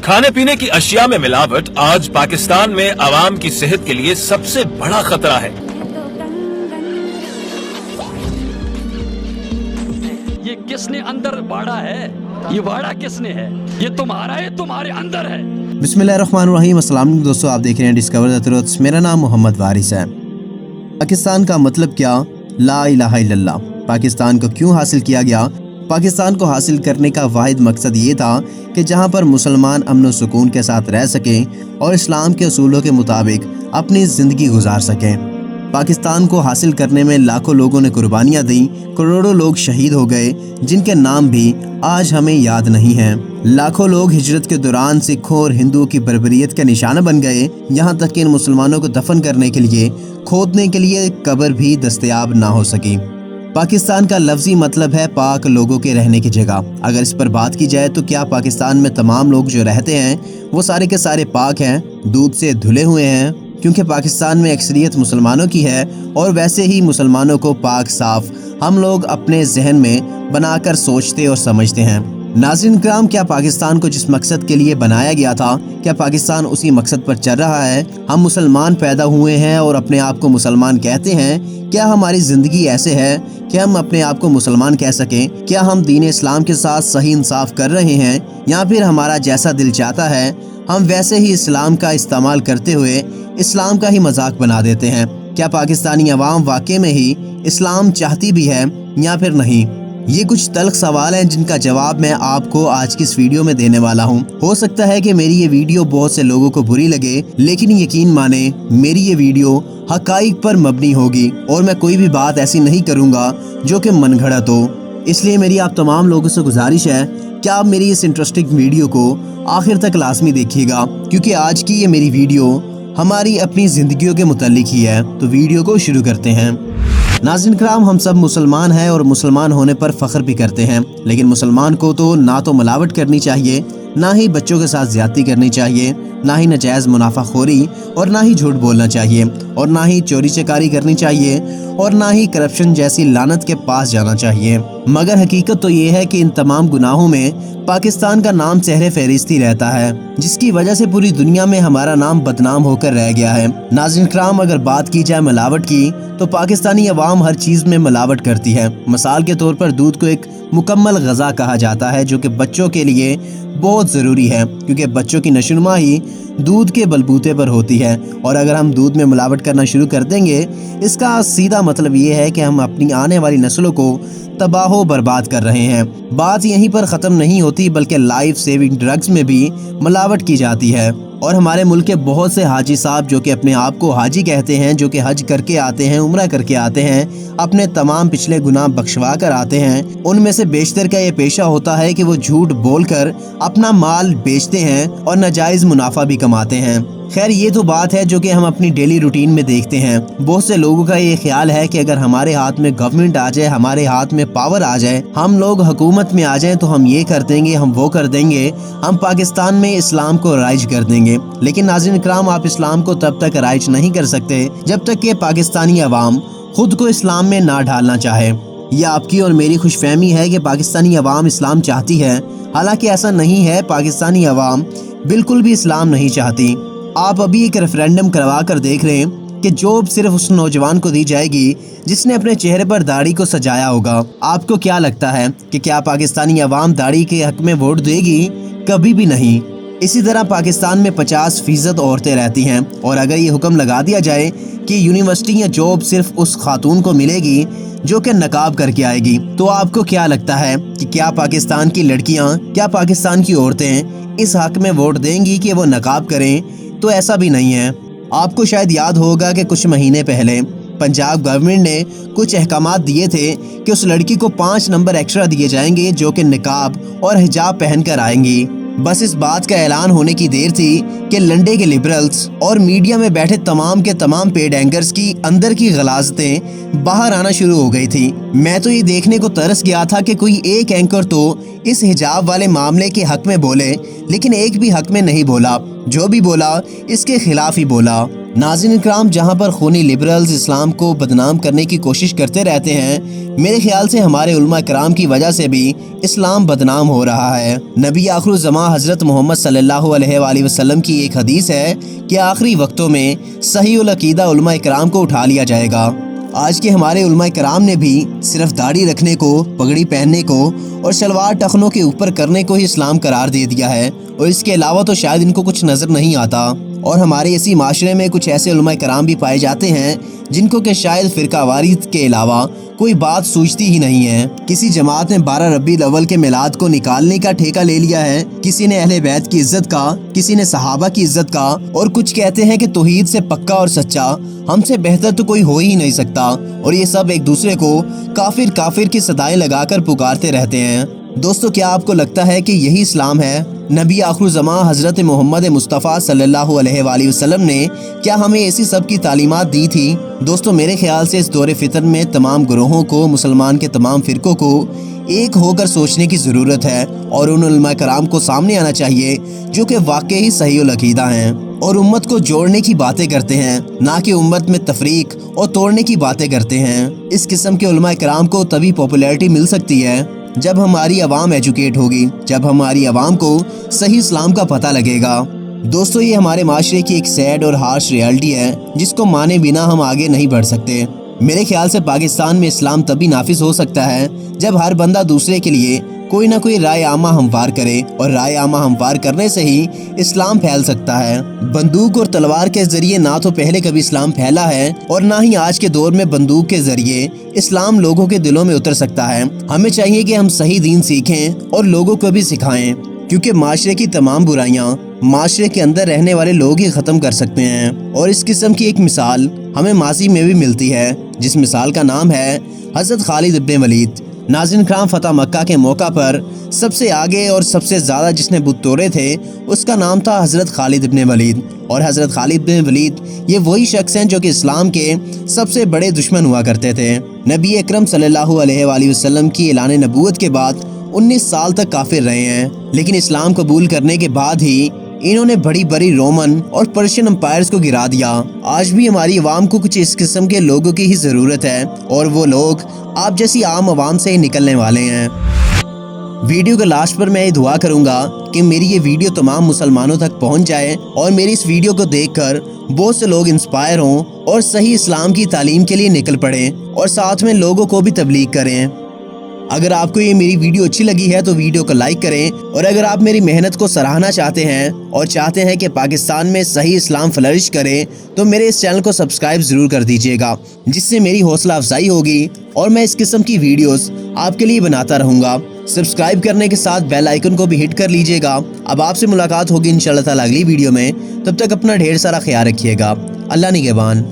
खाने पीने की अशिया में मिलावट आज पाकिस्तान में आवाम की सेहत के लिए सबसे बड़ा खतरा है। ये किसने अंदर बाड़ा है? ये बाड़ा किसने है? ये तुम्हारा है, तुम्हारे अंदर है। बिस्मिल्लाहिर्रहमानिर्रहीम। अस्सलाम वालेकुम दोस्तों, आप देख रहे हैं डिस्कवर द ट्रुथ। मेरा नाम मोहम्मद वारिस है। पाकिस्तान का मतलब क्या? ला इलाहा इल्लल्लाह। पाकिस्तान को क्यों हासिल किया गया? पाकिस्तान को हासिल करने का वाहिद मकसद ये था कि जहाँ पर मुसलमान अमन और सुकून के साथ रह सकें और इस्लाम के असूलों के मुताबिक अपनी ज़िंदगी गुजार सकें। पाकिस्तान को हासिल करने में लाखों लोगों ने कुर्बानियाँ दी, करोड़ों लोग शहीद हो गए जिनके नाम भी आज हमें याद नहीं हैं। लाखों लोग हिजरत के दौरान सिखों और हिंदुओं की बर्बरियत का निशाना बन गए, यहाँ तक कि इन मुसलमानों को दफन करने के लिए खोदने के लिए कब्र भी दस्तयाब ना हो सकी। पाकिस्तान का लफ्ज़ी मतलब है पाक लोगों के रहने की जगह। अगर इस पर बात की जाए तो क्या पाकिस्तान में तमाम लोग जो रहते हैं वो सारे के सारे पाक हैं, दूध से धुले हुए हैं? क्योंकि पाकिस्तान में अक्सरियत मुसलमानों की है और वैसे ही मुसलमानों को पाक साफ हम लोग अपने जहन में बनाकर सोचते और समझते हैं। नाज़रीन किराम, क्या पाकिस्तान को जिस मकसद के लिए बनाया गया था, क्या पाकिस्तान उसी मकसद पर चल रहा है? हम मुसलमान पैदा हुए हैं और अपने आप को मुसलमान कहते हैं। क्या हमारी ज़िंदगी ऐसे है कि हम अपने आप को मुसलमान कह सकें? क्या हम दीन इस्लाम के साथ सही इंसाफ कर रहे हैं, या फिर हमारा जैसा दिल चाहता है हम वैसे ही इस्लाम का इस्तेमाल करते हुए इस्लाम का ही मजाक बना देते हैं? क्या पाकिस्तानी अवाम वाकई में ही इस्लाम चाहती भी है या फिर नहीं? ये कुछ तल्ख सवाल हैं जिनका जवाब मैं आपको आज की इस वीडियो में देने वाला हूँ। हो सकता है कि मेरी ये वीडियो बहुत से लोगों को बुरी लगे, लेकिन यकीन माने मेरी ये वीडियो हकाइक पर मबनी होगी और मैं कोई भी बात ऐसी नहीं करूँगा जो कि मनगढ़ंत हो। इसलिए मेरी आप तमाम लोगों से गुजारिश है कि आप मेरी इस इंटरेस्टिंग वीडियो को आखिर तक लाजमी देखिएगा, क्योंकि आज की ये मेरी वीडियो हमारी अपनी ज़िंदगियों के मुतालिक ही है। तो वीडियो को शुरू करते हैं। नाज़रीन किराम, हम सब मुसलमान हैं और मुसलमान होने पर फ़ख्र भी करते हैं, लेकिन मुसलमान को तो ना तो मिलावट करनी चाहिए, ना ही बच्चों के साथ ज़्यादती करनी चाहिए, ना ही नाजायज़ मुनाफाखोरी और ना ही झूठ बोलना चाहिए, और ना ही चोरी चकारी करनी चाहिए, और ना ही करप्शन जैसी लानत के पास जाना चाहिए। मगर हकीकत तो ये है कि इन तमाम गुनाहों में पाकिस्तान का नाम सहरे फहरिस्ती रहता है, जिसकी वजह से पूरी दुनिया में हमारा नाम बदनाम होकर रह गया है। नाज़रीन किराम, अगर बात की जाए मिलावट की तो पाकिस्तानी अवाम हर चीज़ में मिलावट करती है। मिसाल के तौर पर दूध को एक मुकम्मल ग़ज़ा कहा जाता है, जो कि बच्चों के लिए बहुत ज़रूरी है, क्योंकि बच्चों की नशोनुमा ही दूध के बलबूते पर होती है। और अगर हम दूध में मिलावट करना शुरू कर देंगे, इसका सीधा मतलब ये है कि हम अपनी आने वाली नस्लों को तबाह बर्बाद कर रहे हैं। बात यहीं पर ख़त्म नहीं होती, बल्कि लाइफ सेविंग ड्रग्स में भी मिलावट की जाती है। और हमारे मुल्क के बहुत से हाजी साहब जो कि अपने आप को हाजी कहते हैं, जो कि हज करके आते हैं, उम्रा करके आते हैं, अपने तमाम पिछले गुनाह बख्शवा कर आते हैं, उनमें से बेशतर का ये पेशा होता है कि वो झूठ बोलकर अपना माल बेचते हैं और नाजायज़ मुनाफा भी कमाते हैं। खैर, ये तो बात है जो कि हम अपनी डेली रूटीन में देखते हैं। बहुत से लोगों का ये ख्याल है कि अगर हमारे हाथ में गवर्नमेंट आ जाए, हमारे हाथ में पावर आ जाए, हम लोग हुकूमत में आ जाएं, तो हम ये कर देंगे, हम वो कर देंगे, हम पाकिस्तान में इस्लाम को राइज कर देंगे। लेकिन नाज़रीन किराम, आप इस्लाम को तब तक राइज नहीं कर सकते जब तक कि पाकिस्तानी अवाम खुद को इस्लाम में ना ढालना चाहे। यह आपकी और मेरी खुशफहमी है कि पाकिस्तानी अवाम इस्लाम चाहती है, हालांकि ऐसा नहीं है। पाकिस्तानी अवाम बिल्कुल भी इस्लाम नहीं चाहती। आप अभी एक रेफरेंडम करवा कर देख रहे हैं कि जॉब सिर्फ उस नौजवान को दी जाएगी जिसने अपने चेहरे पर दाढ़ी को सजाया होगा। आपको क्या लगता है कि क्या पाकिस्तानी अवाम दाढ़ी के हक में वोट देगी? कभी भी नहीं। इसी तरह पाकिस्तान में 50% औरतें रहती हैं, और अगर ये हुक्म लगा दिया जाए कि यूनिवर्सिटी या जॉब सिर्फ उस खातून को मिलेगी जो कि नकाब करके आएगी, तो आपको क्या लगता है कि क्या पाकिस्तान की लड़कियां, क्या पाकिस्तान की औरतें इस हक में वोट देंगी कि वो नकाब करें? तो ऐसा भी नहीं है। आपको शायद याद होगा कि कुछ महीने पहले पंजाब गवर्नमेंट ने कुछ अहकामात दिए थे कि उस लड़की को 5 नंबर एक्स्ट्रा दिए जाएंगे जो कि निकाब और हिजाब पहन कर आएंगी। बस इस बात का ऐलान होने की देर थी کہ لنڈے کے لبرلز اور میڈیا میں بیٹھے تمام کے تمام پیڈ اینکرز کی اندر کی غلاظتیں باہر آنا شروع ہو گئی تھی۔ میں تو یہ دیکھنے کو ترس گیا تھا کہ کوئی ایک اینکر تو اس حجاب والے معاملے کے حق میں بولے، لیکن ایک بھی حق میں نہیں بولا، جو بھی بولا اس کے خلاف ہی بولا۔ ناظرین اکرام، جہاں پر خونی لبرلز اسلام کو بدنام کرنے کی کوشش کرتے رہتے ہیں، میرے خیال سے ہمارے علماء کرام کی وجہ سے بھی اسلام بدنام ہو رہا ہے۔ نبی آخر الزمان حضرت محمد صلی اللہ علیہ وآلہ وسلم کی ایک حدیث ہے کہ آخری وقتوں میں صحیح العقیدہ علماء کرام کو اٹھا لیا جائے گا۔ آج کے ہمارے علماء کرام نے بھی صرف داڑھی رکھنے کو، پگڑی پہننے کو اور شلوار ٹخنوں کے اوپر کرنے کو ہی اسلام قرار دے دیا ہے، اور اس کے علاوہ تو شاید ان کو کچھ نظر نہیں آتا۔ اور ہمارے اسی معاشرے میں کچھ ایسے علماء کرام بھی پائے جاتے ہیں جن کو کہ شاید فرقہ واریت کے علاوہ کوئی بات سوچتی ہی نہیں ہے۔ کسی جماعت نے 12 ربیع الاول کے میلاد کو نکالنے کا ٹھیکہ لے لیا ہے، کسی نے اہل بیت کی عزت کا، کسی نے صحابہ کی عزت کا، اور کچھ کہتے ہیں کہ توحید سے پکا اور سچا ہم سے بہتر تو کوئی ہو ہی نہیں سکتا، اور یہ سب ایک دوسرے کو کافر کافر کی صدائیں لگا کر پکارتے رہتے ہیں۔ دوستو، کیا آپ کو لگتا ہے کہ یہی اسلام ہے؟ نبی آخر الزمان حضرت محمد مصطفیٰ صلی اللہ علیہ وآلہ وسلم نے کیا ہمیں ایسی سب کی تعلیمات دی تھی؟ دوستو، میرے خیال سے اس دور فتن میں تمام گروہوں کو، مسلمان کے تمام فرقوں کو ایک ہو کر سوچنے کی ضرورت ہے، اور ان علماء کرام کو سامنے آنا چاہیے جو کہ واقعی صحیح العقیدہ ہیں اور امت کو جوڑنے کی باتیں کرتے ہیں، نہ کہ امت میں تفریق اور توڑنے کی باتیں کرتے ہیں۔ اس قسم کے علماء کرام کو تبھی پاپولیرٹی مل سکتی ہے جب ہماری عوام ایجوکیٹ ہوگی، جب ہماری عوام کو صحیح اسلام کا پتہ لگے گا۔ دوستو، یہ ہمارے معاشرے کی ایک سیڈ اور ہارش ریالٹی ہے جس کو مانے بنا ہم آگے نہیں بڑھ سکتے۔ میرے خیال سے پاکستان میں اسلام تبھی نافذ ہو سکتا ہے جب ہر بندہ دوسرے کے لیے کوئی نہ کوئی رائے عامہ ہموار کرے، اور رائے عامہ ہموار کرنے سے ہی اسلام پھیل سکتا ہے۔ بندوق اور تلوار کے ذریعے نہ تو پہلے کبھی اسلام پھیلا ہے، اور نہ ہی آج کے دور میں بندوق کے ذریعے اسلام لوگوں کے دلوں میں اتر سکتا ہے۔ ہمیں چاہیے کہ ہم صحیح دین سیکھیں اور لوگوں کو بھی سکھائیں، کیونکہ معاشرے کی تمام برائیاں معاشرے کے اندر رہنے والے لوگ ہی ختم کر سکتے ہیں۔ اور اس قسم کی ایک مثال ہمیں ماضی میں بھی ملتی ہے، جس مثال کا نام ہے حضرت خالد ابن ولید۔ ناظرین کرام، فتح مکہ کے موقع پر سب سے آگے اور سب سے زیادہ جس نے بت توڑے تھے اس کا نام تھا حضرت خالد ابن ولید۔ اور حضرت خالد ابن ولید یہ وہی شخص ہیں جو کہ اسلام کے سب سے بڑے دشمن ہوا کرتے تھے۔ نبی اکرم صلی اللہ علیہ وآلہ وسلم کی اعلان نبوت کے بعد 19 سال تک کافر رہے ہیں، لیکن اسلام قبول کرنے کے بعد ہی انہوں نے بڑی بڑی رومن اور پرشین امپائرز کو گرا دیا۔ آج بھی ہماری عوام کو کچھ اس قسم کے لوگوں کی ہی ضرورت ہے، اور وہ لوگ آپ جیسی عام عوام سے ہی نکلنے والے ہیں۔ ویڈیو کے لاسٹ پر میں یہ دعا کروں گا کہ میری یہ ویڈیو تمام مسلمانوں تک پہنچ جائے، اور میری اس ویڈیو کو دیکھ کر بہت سے لوگ انسپائر ہوں اور صحیح اسلام کی تعلیم کے لیے نکل پڑیں، اور ساتھ میں لوگوں کو بھی تبلیغ کریں۔ اگر آپ کو یہ میری ویڈیو اچھی لگی ہے تو ویڈیو کو لائک کریں، اور اگر آپ میری محنت کو سراہنا چاہتے ہیں اور چاہتے ہیں کہ پاکستان میں صحیح اسلام فلرش کرے تو میرے اس چینل کو سبسکرائب ضرور کر دیجیے گا، جس سے میری حوصلہ افزائی ہوگی اور میں اس قسم کی ویڈیوز آپ کے لیے بناتا رہوں گا۔ سبسکرائب کرنے کے ساتھ بیل آئیکن کو بھی ہٹ کر لیجیے گا۔ اب آپ سے ملاقات ہوگی انشاءاللہ تعالی اگلی ویڈیو میں، تب تک اپنا ڈھیر سارا خیال رکھیے گا۔ اللہ نگہبان۔